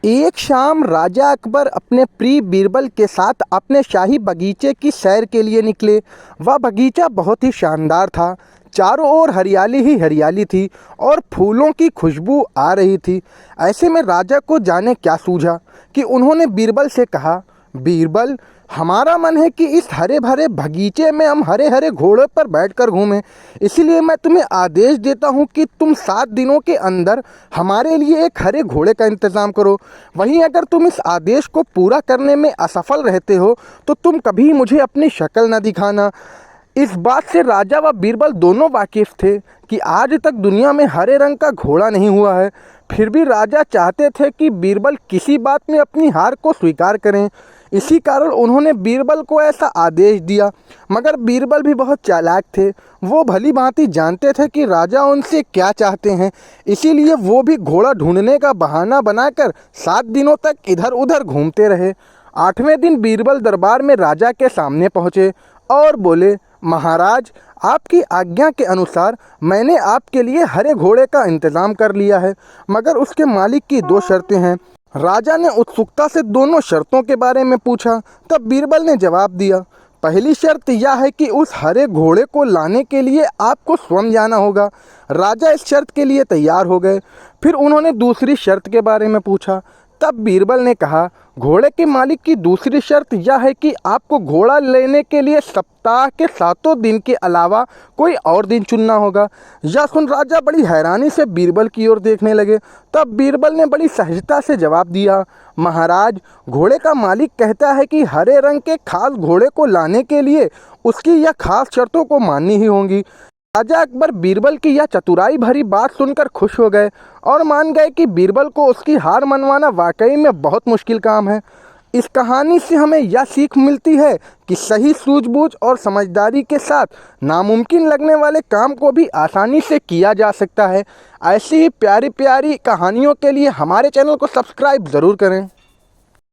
एक शाम राजा अकबर अपने प्रिय बीरबल के साथ अपने शाही बगीचे की सैर के लिए निकले। वह बगीचा बहुत ही शानदार था। चारों ओर हरियाली ही हरियाली थी और फूलों की खुशबू आ रही थी। ऐसे में राजा को जाने क्या सूझा कि उन्होंने बीरबल से कहा, बीरबल, हमारा मन है कि इस हरे भरे बगीचे में हम हरे हरे घोड़े पर बैठकर घूमें। इसलिए मैं तुम्हें आदेश देता हूँ कि तुम 7 दिनों के अंदर हमारे लिए एक हरे घोड़े का इंतज़ाम करो। वहीं अगर तुम इस आदेश को पूरा करने में असफल रहते हो तो तुम कभी मुझे अपनी शक्ल न दिखाना। इस बात से राजा व बीरबल दोनों वाकिफ़ थे कि आज तक दुनिया में हरे रंग का घोड़ा नहीं हुआ है। फिर भी राजा चाहते थे कि बीरबल किसी बात में अपनी हार को स्वीकार करें। इसी कारण उन्होंने बीरबल को ऐसा आदेश दिया। मगर बीरबल भी बहुत चालाक थे। वो भली भांति जानते थे कि राजा उनसे क्या चाहते हैं। इसीलिए वो भी घोड़ा ढूंढने का बहाना बनाकर 7 दिनों तक इधर उधर घूमते रहे। 8वें दिन बीरबल दरबार में राजा के सामने पहुँचे और बोले, महाराज, आपकी आज्ञा के अनुसार मैंने आपके लिए हरे घोड़े का इंतज़ाम कर लिया है, मगर उसके मालिक की 2 शर्तें हैं। राजा ने उत्सुकता से दोनों शर्तों के बारे में पूछा। तब बीरबल ने जवाब दिया, पहली शर्त यह है कि उस हरे घोड़े को लाने के लिए आपको स्वयं जाना होगा। राजा इस शर्त के लिए तैयार हो गए। फिर उन्होंने दूसरी शर्त के बारे में पूछा। तब बीरबल ने कहा, घोड़े के मालिक की दूसरी शर्त यह है कि आपको घोड़ा लेने के लिए सप्ताह के 7 दिन के अलावा कोई और दिन चुनना होगा। यह सुन राजा बड़ी हैरानी से बीरबल की ओर देखने लगे। तब बीरबल ने बड़ी सहजता से जवाब दिया, महाराज, घोड़े का मालिक कहता है कि हरे रंग के खास घोड़े को लाने के लिए उसकी यह खास शर्तों को माननी ही होंगी। राजा अकबर बीरबल की यह चतुराई भरी बात सुनकर खुश हो गए और मान गए कि बीरबल को उसकी हार मनवाना वाकई में बहुत मुश्किल काम है। इस कहानी से हमें यह सीख मिलती है कि सही सूझबूझ और समझदारी के साथ नामुमकिन लगने वाले काम को भी आसानी से किया जा सकता है। ऐसी ही प्यारी प्यारी कहानियों के लिए हमारे चैनल को सब्सक्राइब ज़रूर करें।